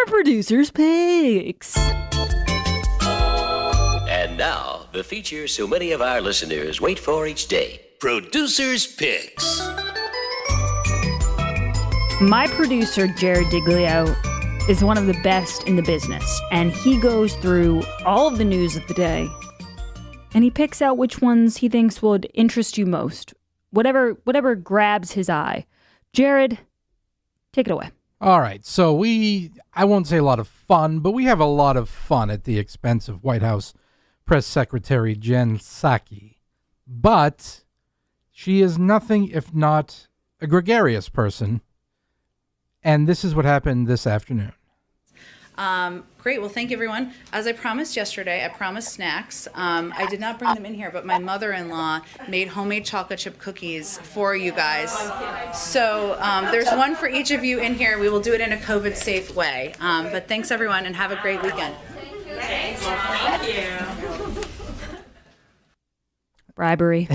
Our producer's picks. And now, the feature so many of our listeners wait for each day. Producer's Picks. My producer, Jared Diglio, is one of the best in the business, and he goes through all of the news of the day, and he picks out which ones he thinks would interest you most. Whatever grabs his eye. Jared, take it away. All right, so I won't say a lot of fun, but we have a lot of fun at the expense of White House Press Secretary Jen Psaki. But she is nothing if not a gregarious person, and this is what happened this afternoon. Great. Well, thank you, everyone. As I promised yesterday, I promised snacks. I did not bring them in here, but my mother-in-law made homemade chocolate chip cookies for you guys. So there's one for each of you in here. We will do it in a COVID-safe way. But thanks, everyone, and have a great weekend. Thanks. Thank you. Bribery.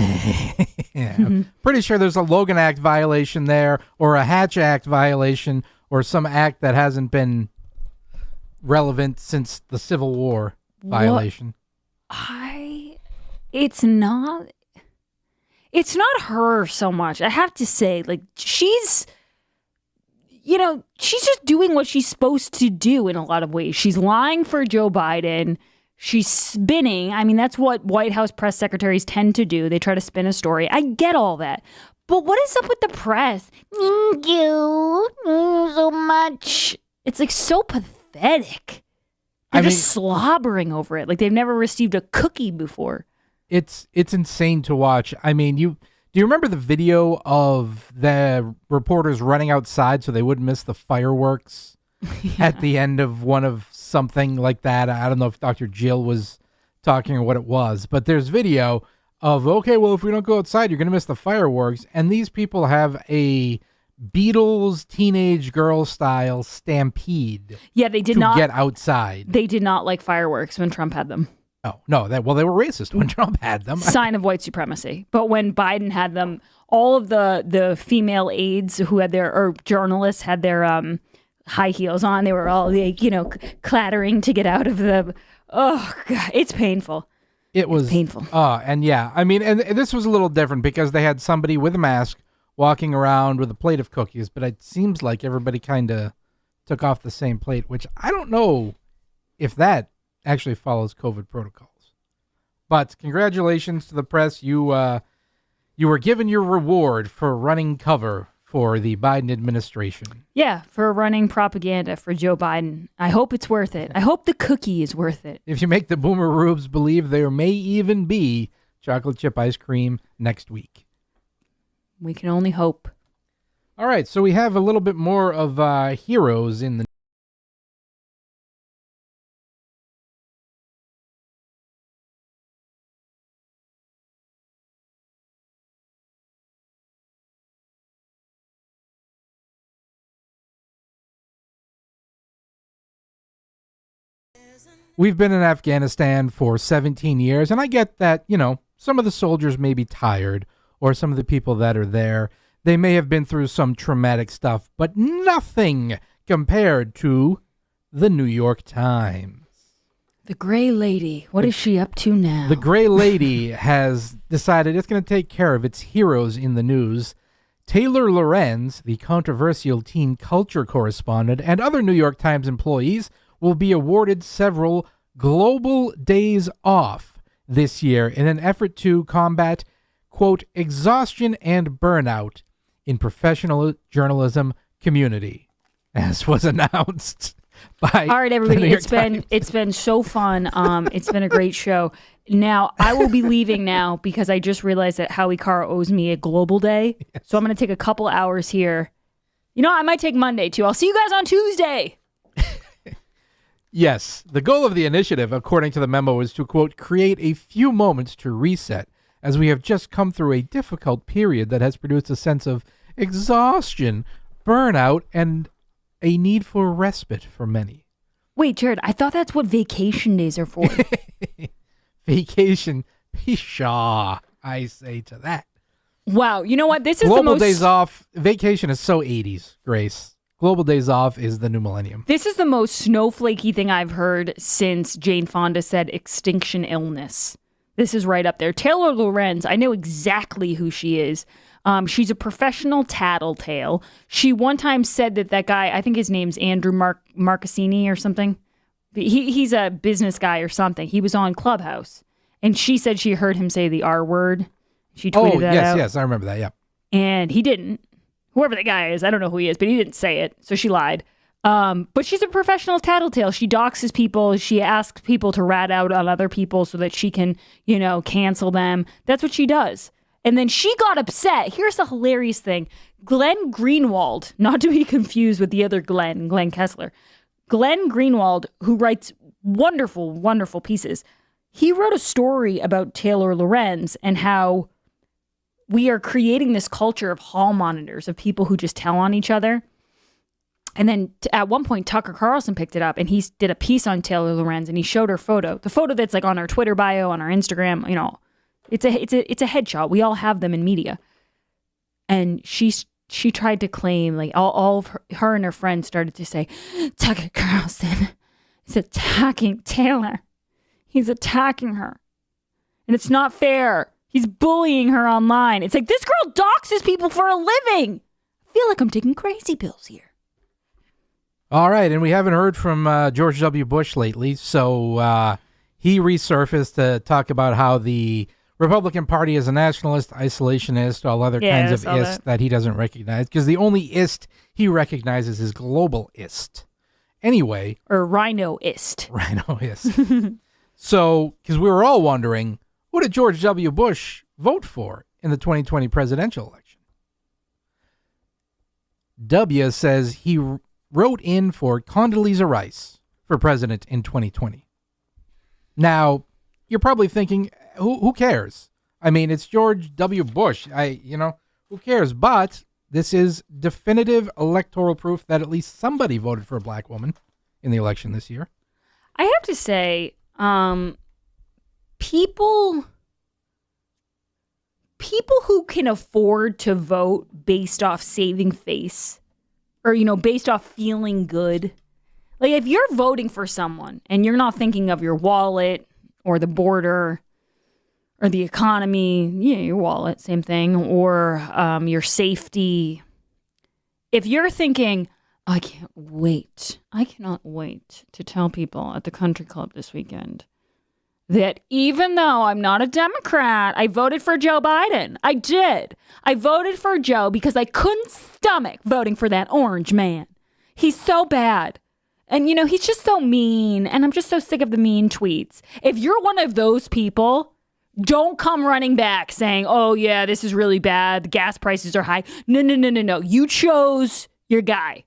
Yeah. Pretty sure there's a Logan Act violation there, or a Hatch Act violation, or some act that hasn't been relevant since the Civil War violation. It's not her so much. I have to say, like, she's just doing what she's supposed to do in a lot of ways. She's lying for Joe Biden. She's spinning. I mean, that's what White House press secretaries tend to do. They try to spin a story. I get all that. But what is up with the press? Thank you so much. It's like so pathetic. They're just slobbering over it like they've never received a cookie before. It's insane to watch. I mean, do you remember the video of the reporters running outside so they wouldn't miss the fireworks at the end of one of something like that? I don't know if Dr. Jill was talking or what it was, but there's video of, okay, well, if we don't go outside, you're going to miss the fireworks. And these people have a Beatles teenage girl style stampede. Yeah, they did not get outside. They did not like fireworks when Trump had them. Oh, no, they were racist when Trump had them. Sign of white supremacy. But when Biden had them, all of the female aides who had or journalists had their high heels on. They were all clattering to get out of the. Oh God, it's painful. It was painful. And yeah, I mean, and this was a little different because they had somebody with a mask walking around with a plate of cookies, but it seems like everybody kind of took off the same plate, which I don't know if that actually follows COVID protocols. But congratulations to the press. You were given your reward for running cover for the Biden administration. Yeah, for running propaganda for Joe Biden. I hope it's worth it. I hope the cookie is worth it. If you make the boomer rubes believe there may even be chocolate chip ice cream next week. We can only hope. All right, so we have a little bit more of heroes in the. We've been in Afghanistan for 17 years, and I get that, some of the soldiers may be tired, or some of the people that are there, they may have been through some traumatic stuff, but nothing compared to the New York Times. The Gray Lady, what is she up to now? The Gray Lady has decided it's going to take care of its heroes in the news. Taylor Lorenz, the controversial teen culture correspondent, and other New York Times employees will be awarded several global days off this year in an effort to combat, quote, exhaustion and burnout in professional journalism community, as was announced by. All right, everybody, it's been so fun. It's been a great show. Now, I will be leaving now because I just realized that Howie Carr owes me a global day. Yes. So I'm going to take a couple hours here. I might take Monday too. I'll see you guys on Tuesday. Yes, the goal of the initiative, according to the memo, is to, quote, create a few moments to reset, as we have just come through a difficult period that has produced a sense of exhaustion, burnout, and a need for respite for many. Wait, Jared, I thought that's what vacation days are for. Vacation, pshaw, I say to that. Wow, you know what? This is global the most... days off. Vacation is so 80s, Grace. Global days off is the new millennium. This is the most snowflakey thing I've heard since Jane Fonda said extinction illness. This is right up there. Taylor Lorenz, I know exactly who she is. She's a professional tattletale. She one time said that guy, I think his name's Andrew Marcassini or something. He's a business guy or something. He was on Clubhouse. And she said she heard him say the R word. She tweeted that out. Yes, I remember that, yeah. And he didn't. Whoever the guy is, I don't know who he is, but he didn't say it, so she lied. But she's a professional tattletale. She doxes people. She asks people to rat out on other people so that she can, cancel them. That's what she does. And then she got upset. Here's the hilarious thing. Glenn Greenwald, not to be confused with the other Glenn Kessler. Glenn Greenwald, who writes wonderful, wonderful pieces, he wrote a story about Taylor Lorenz and how we are creating this culture of hall monitors, of people who just tell on each other. And then at one point, Tucker Carlson picked it up and he did a piece on Taylor Lorenz and he showed her photo. The photo that's like on our Twitter bio, on our Instagram, it's a headshot. We all have them in media. And she tried to claim, like all of her and her friends started to say, Tucker Carlson is attacking Taylor. He's attacking her. And it's not fair. He's bullying her online. It's like, this girl doxes people for a living. I feel like I'm taking crazy pills here. All right, and we haven't heard from George W. Bush lately, so he resurfaced to talk about how the Republican Party is a nationalist, isolationist, all other kinds of ist that he doesn't recognize, because the only ist he recognizes is globalist. Anyway. Or rhinoist. Rhinoist. So, because we were all wondering, who did George W. Bush vote for in the 2020 presidential election? W says he wrote in for Condoleezza Rice for president in 2020. Now, you're probably thinking, who cares? I mean, it's George W. Bush. Who cares? But this is definitive electoral proof that at least somebody voted for a black woman in the election this year. I have to say, people who can afford to vote based off saving face or, based off feeling good. Like if you're voting for someone and you're not thinking of your wallet or the border or the economy, your wallet, same thing, or your safety. If you're thinking, I cannot wait to tell people at the country club this weekend that even though I'm not a Democrat, I voted for Joe Biden. I did. I voted for Joe because I couldn't stomach voting for that orange man. He's so bad. And, he's just so mean. And I'm just so sick of the mean tweets. If you're one of those people, don't come running back saying, oh, yeah, this is really bad. The gas prices are high. No. You chose your guy.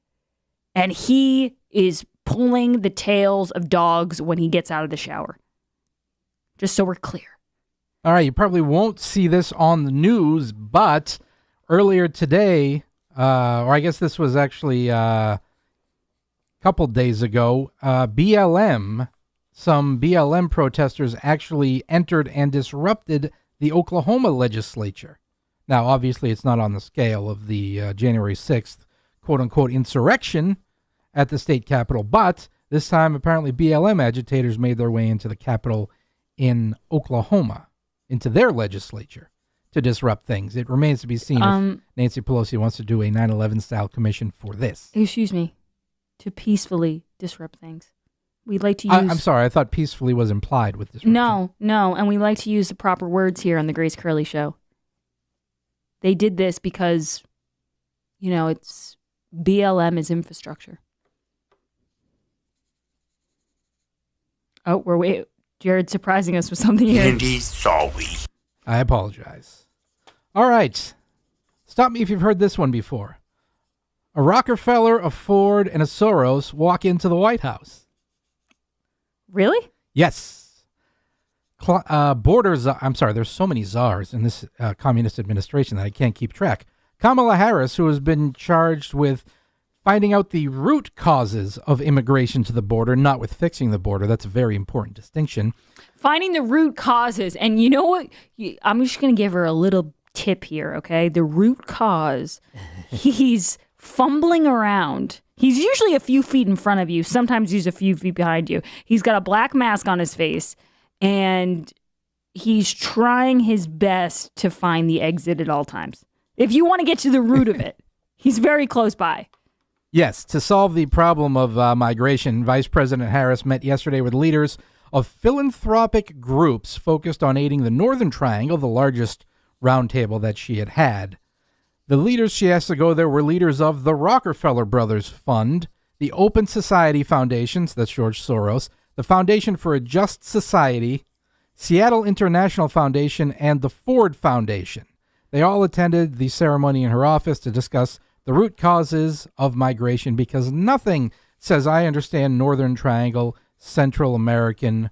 And he is pulling the tails of dogs when he gets out of the shower. Just so we're clear. All right, you probably won't see this on the news, but earlier today, or I guess this was actually a couple days ago, some BLM protesters actually entered and disrupted the Oklahoma legislature. Now, obviously, it's not on the scale of the January 6th, quote-unquote, insurrection at the state capitol, but this time, apparently, BLM agitators made their way into the capitol in Oklahoma, into their legislature, to disrupt things. It remains to be seen if Nancy Pelosi wants to do a 9/11 style commission for this. Excuse me, to peacefully disrupt things. We like to use... I'm sorry, I thought peacefully was implied with disruption. No, and we like to use the proper words here on the Grace Curley Show. They did this because, it's BLM is infrastructure. Oh, we're waiting. Jared's surprising us with something here. Indeed, sorry. I apologize. All right. Stop me if you've heard this one before. A Rockefeller, a Ford, and a Soros walk into the White House. Really? Yes. There's so many czars in this communist administration that I can't keep track. Kamala Harris, who has been charged with finding out the root causes of immigration to the border, not with fixing the border. That's a very important distinction. Finding the root causes. And you know what? I'm just going to give her a little tip here, okay? The root cause, he's fumbling around. He's usually a few feet in front of you. Sometimes he's a few feet behind you. He's got a black mask on his face, and he's trying his best to find the exit at all times. If you want to get to the root of it, he's very close by. Yes, to solve the problem of migration, Vice President Harris met yesterday with leaders of philanthropic groups focused on aiding the Northern Triangle, the largest roundtable that she had had. The leaders she asked to go there were leaders of the Rockefeller Brothers Fund, the Open Society Foundations, that's George Soros, the Foundation for a Just Society, Seattle International Foundation, and the Ford Foundation. They all attended the ceremony in her office to discuss the root causes of migration, because nothing says I understand Northern Triangle, Central American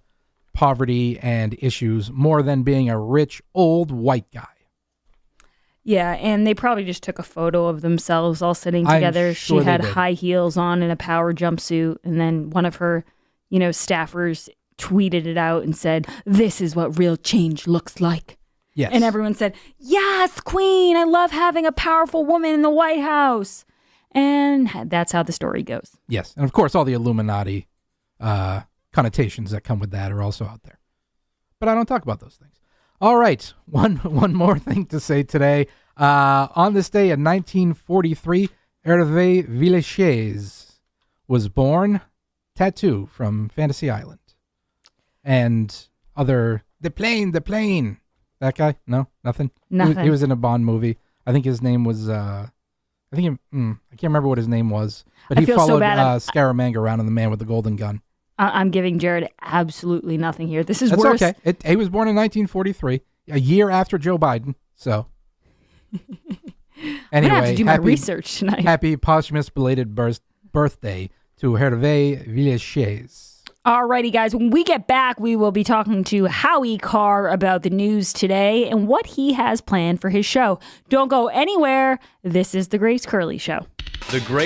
poverty and issues more than being a rich, old white guy. Yeah, and they probably just took a photo of themselves all sitting together. Sure she had they did. high heels on and a power jumpsuit, and then one of her, staffers tweeted it out and said, "This is what real change looks like." Yes. And everyone said, "Yes, Queen, I love having a powerful woman in the White House." And that's how the story goes. Yes, and of course all the Illuminati connotations that come with that are also out there. But I don't talk about those things. All right, one more thing to say today. On this day in 1943, Hervé Villechaize was born. Tattoo from Fantasy Island. And other... The plane! That guy? No? Nothing? Nothing. He was in a Bond movie. I think his name was... I can't remember what his name was. But I he feel so followed bad. Scaramanga around, and the man with the golden gun. I'm giving Jared absolutely nothing here. This is That's worse. okay. He was born in 1943, a year after Joe Biden. So, anyway, I'm gonna have to do my research tonight. Happy posthumous belated birthday to Hervé Villechaize. Alrighty, guys. When we get back, we will be talking to Howie Carr about the news today and what he has planned for his show. Don't go anywhere. This is the Grace Curley Show. The Grace